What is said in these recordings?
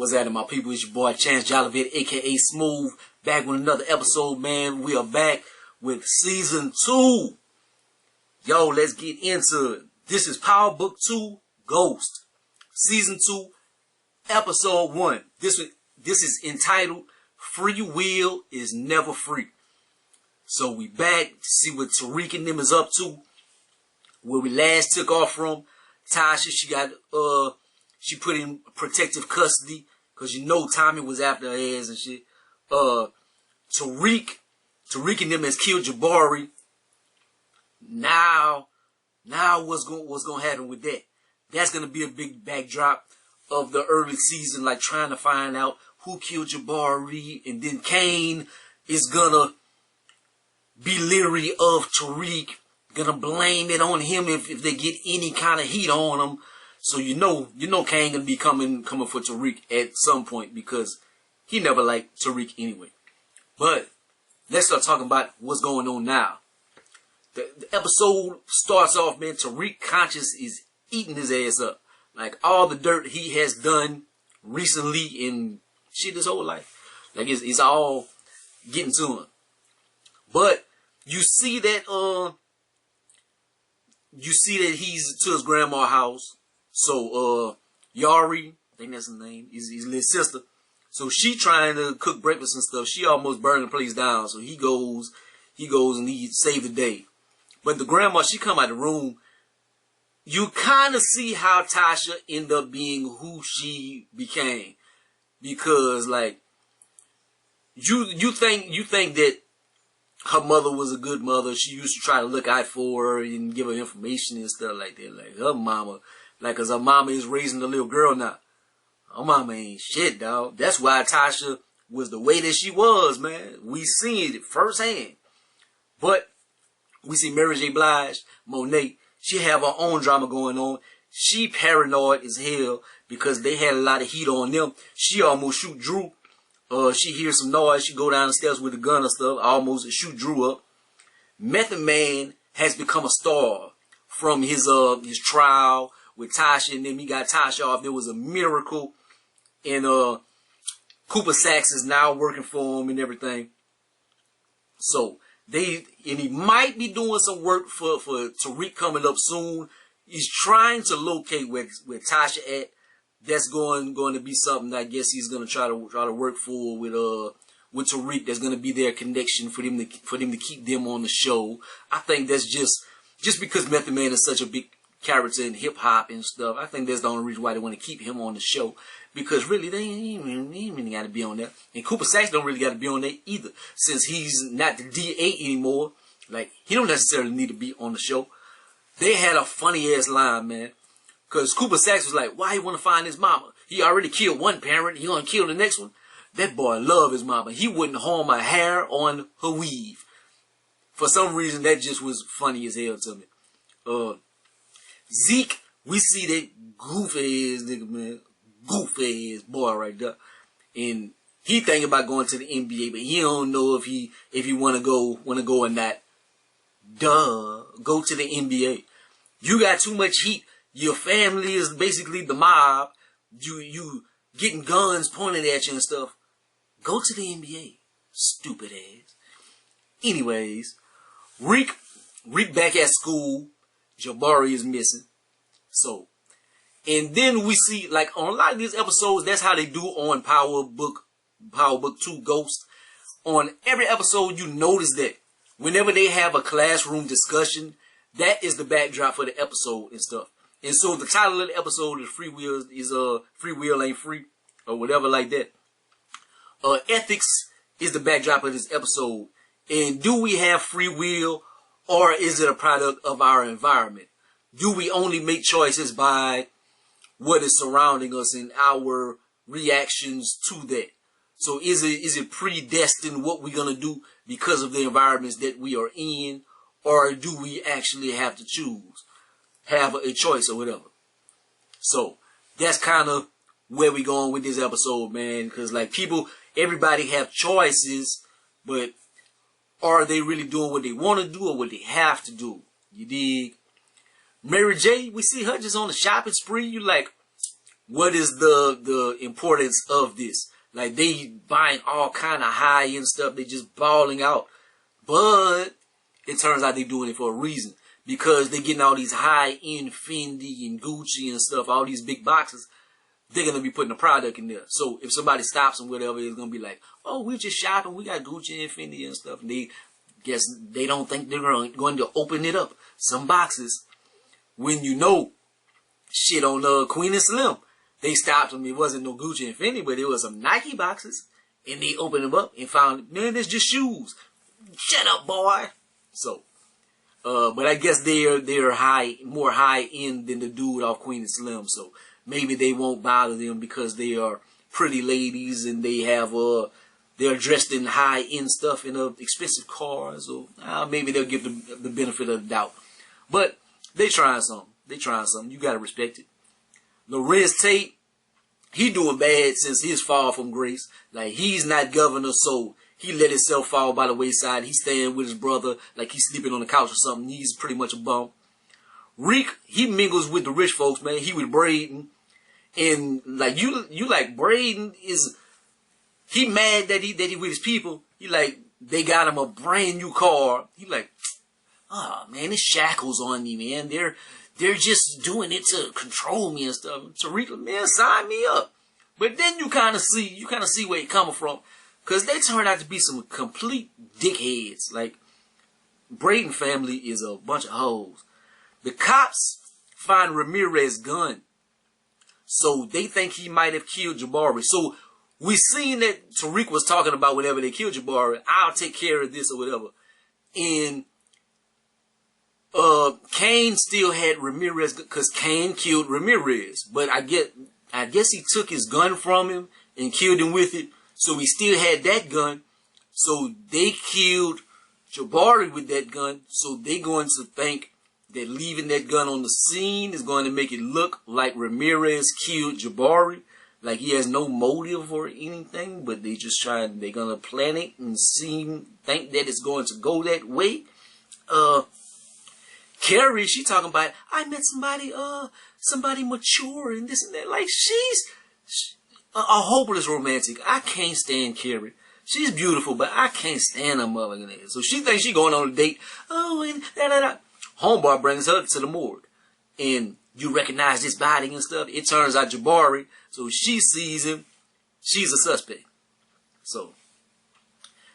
What's happening, my people? It's your boy ChanceJolivette, aka Smooth, back with another episode, man. We are back with season 2. Yo, let's get into it. This is Power Book 2, Ghost, season 2, episode 1. This is entitled "Free Will is Never Free." So we back to see what Tariq and them is up to. Where we last took off from, Tasha, she put in protective custody because you know Tommy was after her ass and shit. Tariq and them has killed Jabari. Now what's gonna happen with that? That's gonna be a big backdrop of the early season, like trying to find out who killed Jabari, and then Kane is gonna be leery of Tariq, gonna blame it on him if they get any kind of heat on him. So you know Kane gonna be coming for Tariq at some point because he never liked Tariq anyway. But let's start talking about what's going on now. The episode starts off, man. Tariq conscious is eating his ass up. Like all the dirt he has done recently in shit his whole life. Like it's all getting to him. But you see that he's to his grandma's house. So Yari, I think that's his name, is his little sister. So she trying to cook breakfast and stuff. She almost burned the place down. So he goes and he saved the day. But the grandma, she come out of the room. You kind of see how Tasha ended up being who she became, because like you think that her mother was a good mother. She used to try to look out for her and give her information and stuff like that. Like her mama, like, cause her mama is raising the little girl now. Her mama ain't shit, dog. That's why Tasha was the way that she was, man. We seen it firsthand. But we see Mary J. Blige, Monet. She have her own drama going on. She paranoid as hell because they had a lot of heat on them. She almost shoot Drew. She hears some noise. She go down the steps with a gun and stuff. Almost shoot Drew up. Method Man has become a star from his trial with Tasha, and then he got Tasha off. There was a miracle, and Cooper Saxe is now working for him and everything. So he might be doing some work for Tariq coming up soon. He's trying to locate where Tasha at. That's going to be something I guess he's gonna try to work for with Tariq. That's gonna be their connection for them to keep them on the show. I think that's just because Method Man is such a big character in hip hop and stuff. I think that's the only reason why they want to keep him on the show, because really they ain't really got to be on there. And Cooper Saxe don't really got to be on there either, since he's not the DA anymore. Like, he don't necessarily need to be on the show. They had a funny ass line, man, because Cooper Saxe was like, why he want to find his mama? He already killed one parent. He gonna kill the next one? That boy love his mama. He wouldn't harm a hair on her weave. For some reason, that just was funny as hell to me. Zeke, we see that goofy ass nigga, man. Goofy ass boy right there. And he thinking about going to the NBA, but he don't know if he wanna go or not. Duh. Go to the NBA. You got too much heat. Your family is basically the mob. You getting guns pointed at you and stuff. Go to the NBA. Stupid ass. Anyways, Rick back at school. Jabari is missing. So, and then we see, like, on a lot of these episodes, that's how they do on Power Book 2 Ghost. On every episode, you notice that whenever they have a classroom discussion, that is the backdrop for the episode and stuff. And so the title of the episode is Free Will Ain't Free, or whatever like that. Ethics is the backdrop of this episode. And do we have free will, or is it a product of our environment? Do we only make choices by what is surrounding us and our reactions to that? So is it predestined what we're going to do because of the environments that we are in, or do we actually have to choose, have a choice or whatever? So that's kind of where we going with this episode, man, because like everybody have choices, but are they really doing what they want to do or what they have to do? You dig? Mary J, we see her just on the shopping spree. You like, what is the importance of this? Like, they buying all kind of high-end stuff. They just balling out. But it turns out they doing it for a reason. Because they getting all these high-end Fendi and Gucci and stuff, all these big boxes. They're going to be putting a product in there. So if somebody stops them, whatever, it's going to be like, oh, we're just shopping. We got Gucci and Fendi and stuff. And they don't think they're going to open it up. Some boxes, when you know, shit on Queen and Slim, they stopped them. It wasn't no Gucci and Fendi, but it was some Nike boxes. And they opened them up and found, man, it's just shoes. Shut up, boy. So, but I guess they're more high end than the dude off Queen and Slim. So maybe they won't bother them because they are pretty ladies and they have they're dressed in high end stuff in expensive cars. Or maybe they'll give the benefit of the doubt. But they trying something. They trying something. You gotta respect it. Lorenz Tate, he doing bad since his fall from grace. Like, he's not governor, so he let himself fall by the wayside. He's staying with his brother, like he's sleeping on the couch or something. He's pretty much a bum. Reek, he mingles with the rich folks, man. He with Brayden. And like you like Brayden he mad that he with his people. He like, they got him a brand new car. He like, oh man, it's shackles on me, man. They're just doing it to control me and stuff. Tariq, man, sign me up. But then you kind of see where it coming from. Because they turned out to be some complete dickheads. Like, Brayden family is a bunch of hoes. The cops find Ramirez's gun. So they think he might have killed Jabari. So we seen that Tariq was talking about whenever they killed Jabari, I'll take care of this or whatever. And Kane still had Ramirez because Kane killed Ramirez. But I guess he took his gun from him and killed him with it. So he still had that gun. So they killed Jabari with that gun. So they going to think that leaving that gun on the scene is going to make it look like Ramirez killed Jabari. Like he has no motive or anything. But they just they're going to plan it and think that it's going to go that way. Carrie, she talking about, I met somebody mature and this and that. Like, she's a hopeless romantic. I can't stand Carrie. She's beautiful, but I can't stand her motherfucking ass. So she thinks she going on a date. Oh, and da-da-da. Homeboy brings her to the morgue. And you recognize this body and stuff. It turns out Jabari. So she sees him. She's a suspect. So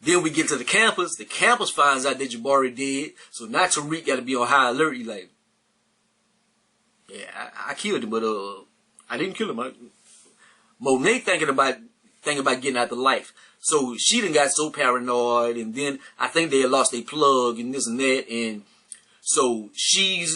then we get to the campus. The campus finds out that Jabari dead. So now Tariq got to be on high alert. He like, yeah, I killed him, but I didn't kill him. Monet thinking about getting out the life. So she done got so paranoid, and then I think they had lost their plug and this and that, and so she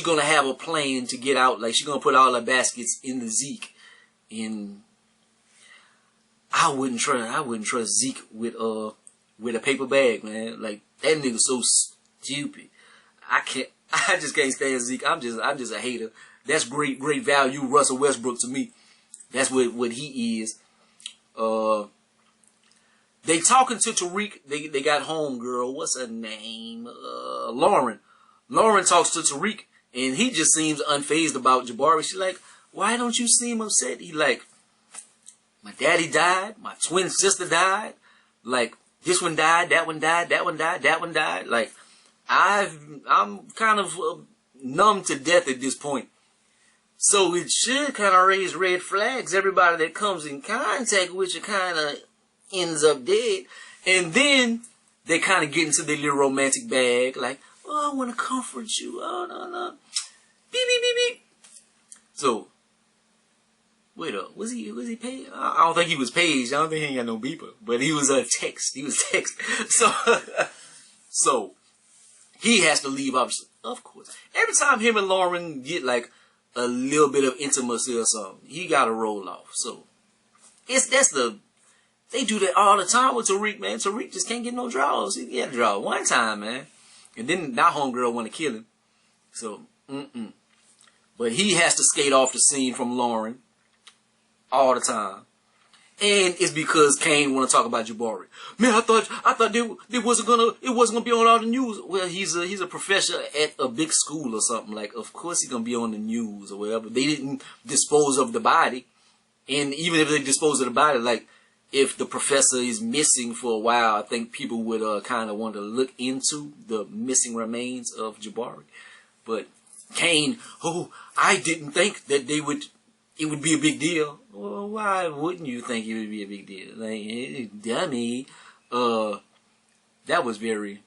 gonna have a plan to get out. Like, she gonna put all her baskets in the Zeke, and I wouldn't trust Zeke with a paper bag, man. Like, that nigga's so stupid. I just can't stand Zeke. I'm just a hater. That's great value Russell Westbrook to me. That's what he is. They talking to Tariq. They got homegirl. What's her name? Lauren. Lauren talks to Tariq, and he just seems unfazed about Jabari. She's like, why don't you seem upset? He like, my daddy died. My twin sister died. Like, this one died. That one died. That one died. That one died. Like, I'm kind of numb to death at this point. So it should kind of raise red flags. Everybody that comes in contact with you kind of ends up dead. And then they kind of get into their little romantic bag. Like, oh, I want to comfort you. Oh, no. Beep, beep, beep, beep. So, wait up. Was he paid? I don't think he was paid. I don't think he ain't got no beeper. But he was text. He was text. So he has to leave, obviously. Of course. Every time him and Lauren get like a little bit of intimacy or something, he gotta roll off. So they do that all the time with Tariq, man. Tariq just can't get no draws. He had a draw one time, man. And then that homegirl want to kill him. So, But he has to skate off the scene from Lauren all the time. And it's because Kane want to talk about Jabari. Man, I thought it wasn't gonna be on all the news. Well, he's a professor at a big school or something. Like, of course he's gonna be on the news or whatever. They didn't dispose of the body, and even if they dispose of the body, like if the professor is missing for a while, I think people would kind of want to look into the missing remains of Jabari. But Kane, I didn't think that it would be a big deal. Well, why wouldn't you think it would be a big deal? Like, dummy. That was very...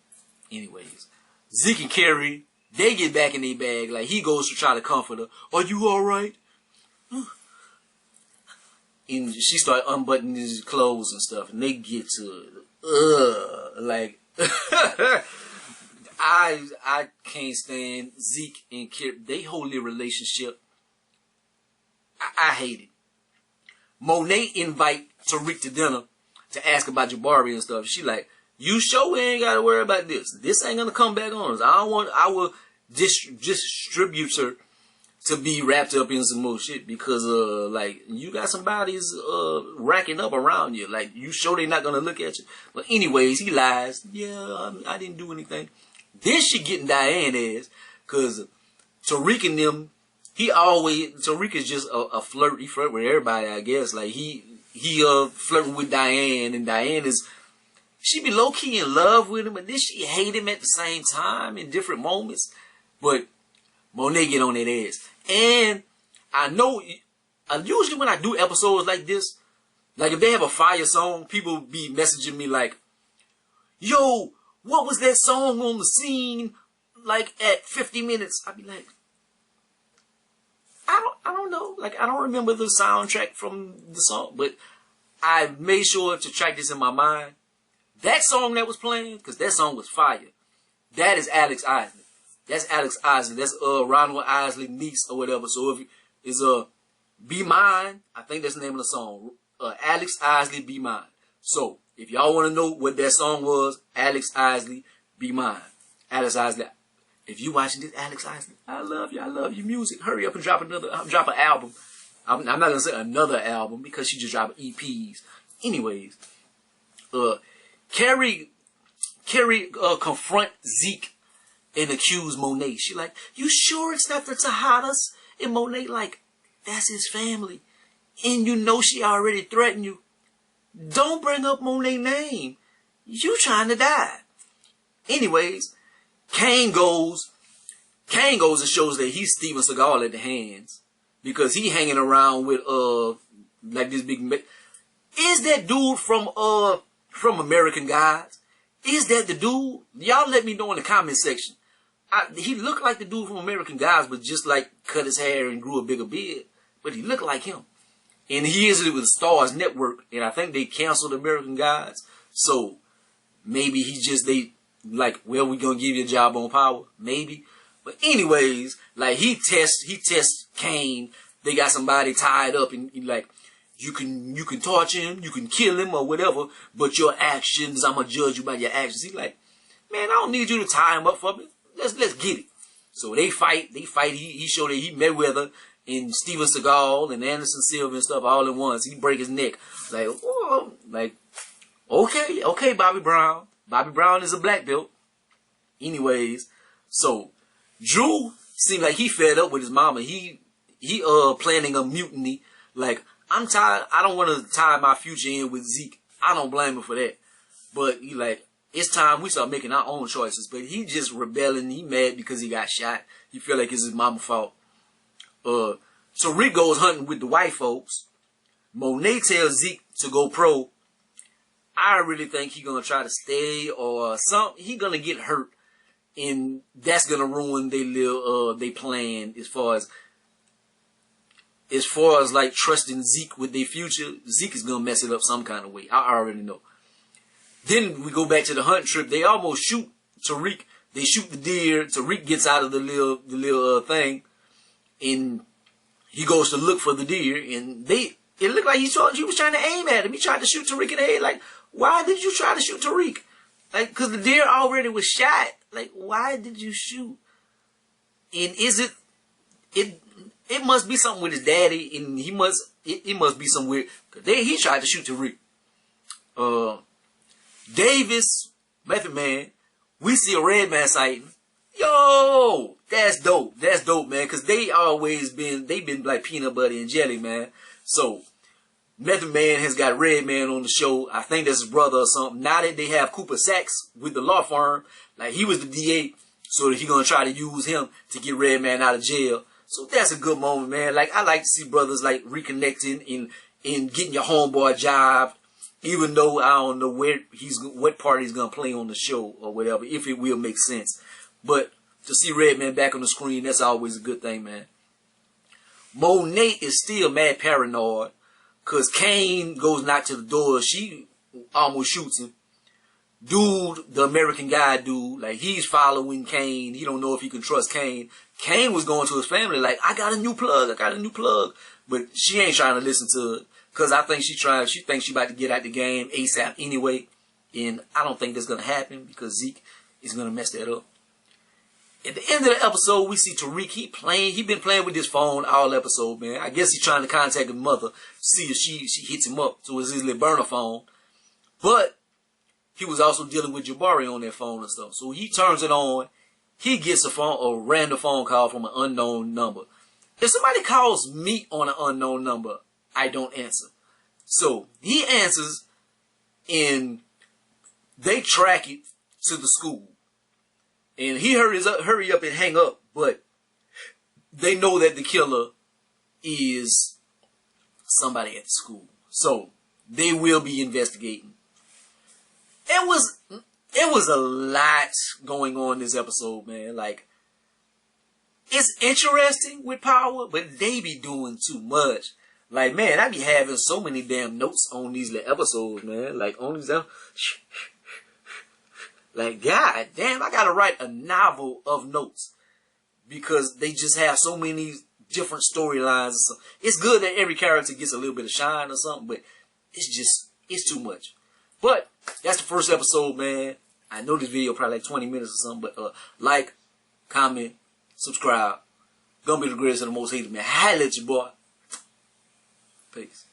Anyways. Zeke and Carrie, they get back in their bag. Like, he goes to try to comfort her. Are you alright? And she started unbuttoning his clothes and stuff. And they get to it. Like... I can't stand Zeke and Carrie. They hold their relationship. I hate it. Monet invite Tariq to dinner to ask about Jabari and stuff. She like, you sure we ain't got to worry about this. This ain't going to come back on us. I don't want our distributor to be wrapped up in some more shit because, like, you got some bodies, racking up around you. Like, you sure they not going to look at you. But anyways, he lies. Yeah, I didn't do anything. Then she getting Diane ass because Tariq and them, Tariq is just a flirt. He flirt with everybody, I guess. Like, he flirting with Diane, and Diane she be low-key in love with him, and then she hate him at the same time in different moments. But Monet get on that ass. And I know, usually when I do episodes like this, like if they have a fire song, people be messaging me like, yo, what was that song on the scene, like at 50 minutes? I be like, I don't know. Like, I don't remember the soundtrack from the song, but I made sure to track this in my mind. That song that was playing, because that song was fire. That is Alex Isley. That's Alex Isley. That's Ronald Isley niece or whatever. So if it's Be Mine, I think that's the name of the song. Alex Isley, Be Mine. So if y'all want to know what that song was, Alex Isley, Be Mine. Alex Isley. If you watching this, Alex Isley, I love you. I love your music. Hurry up and drop an album. I'm not gonna say another album because she just dropped EPs. Anyways, Carrie confront Zeke and accuse Monet. She like, you sure it's not the Tejadas? And Monet like, that's his family, and you know she already threatened you. Don't bring up Monet's name. You trying to die. Anyways. Kane goes and shows that he's Steven Seagal at the hands because he hanging around with like this big. Is that dude from American Gods? Is that the dude? Y'all let me know in the comment section. He looked like the dude from American Gods, but just like cut his hair and grew a bigger beard. But he looked like him, and he is with Stars Network, and I think they canceled American Gods, so maybe like, well, we gonna give you a job on Power, maybe. But anyways, like he tests Kane. They got somebody tied up, and like, you can torture him, you can kill him or whatever, but your actions, I'm gonna judge you by your actions. He's like, man, I don't need you to tie him up for me. Let's get it. So they fight. He showed that he Mayweather and Steven Seagal and Anderson Silva and stuff all at once. He break his neck. Like, whoa, like, okay, Bobby Brown. Bobby Brown is a black belt. Anyways, so Drew seemed like he fed up with his mama. He planning a mutiny. Like, I'm tired. I don't want to tie my future in with Zeke. I don't blame him for that. But he like, it's time we start making our own choices. But he just rebelling. He mad because he got shot. He feel like it's his mama's fault. So Rick goes hunting with the white folks. Monet tells Zeke to go pro. I really think he's going to try to stay or something. He's going to get hurt. And that's going to ruin their plan as far as like trusting Zeke with their future. Zeke is going to mess it up some kind of way. I already know. Then we go back to the hunt trip. They almost shoot Tariq. They shoot the deer. Tariq gets out of the little thing. And he goes to look for the deer. And it looked like he was trying to aim at him. He tried to shoot Tariq in the head. Like, why did you try to shoot Tariq? Like, because the deer already was shot. Like, why did you shoot? And it it must be something with his daddy, and it must be somewhere. He tried to shoot Tariq. Davis, Method Man, we see a red man sighting. Yo, that's dope. That's dope, man. Cause they've been like peanut butter and jelly, man. So Method Man has got Red Man on the show. I think that's his brother or something. Now that they have Cooper Sachs with the law firm, like he was the DA, so that he gonna try to use him to get Red Man out of jail. So that's a good moment, man. Like I like to see brothers like reconnecting and getting your homeboy job, even though I don't know what part he's gonna play on the show or whatever, if it will make sense. But to see Red Man back on the screen, that's always a good thing, man. Monet is still mad paranoid because Kane goes knock to the door. She almost shoots him. Dude, the American guy dude, like he's following Kane. He don't know if he can trust Kane. Kane was going to his family like, I got a new plug. But she ain't trying to listen to it because I think she thinks she about to get out the game ASAP anyway. And I don't think that's going to happen because Zeke is going to mess that up. At the end of the episode, we see Tariq. He been playing with his phone all episode, man. I guess he's trying to contact his mother, see if she hits him up. So it's his little burner phone. But he was also dealing with Jabari on that phone and stuff. So he turns it on. He gets a random phone call from an unknown number. If somebody calls me on an unknown number, I don't answer. So he answers, and they track it to the school. And he hurry up and hang up, but they know that the killer is somebody at the school. So they will be investigating. It was a lot going on this episode, man. Like, it's interesting with Power, but they be doing too much. Like, man, I be having so many damn notes on these little episodes, man. Like, on these like, god damn, I gotta write a novel of notes because they just have so many different storylines and stuff. It's good that every character gets a little bit of shine or something, but it's too much. But that's the first episode, man. I know this video probably like 20 minutes or something, but like, comment, subscribe. Gonna be the greatest and the most hated, man. Holla at your boy. Peace.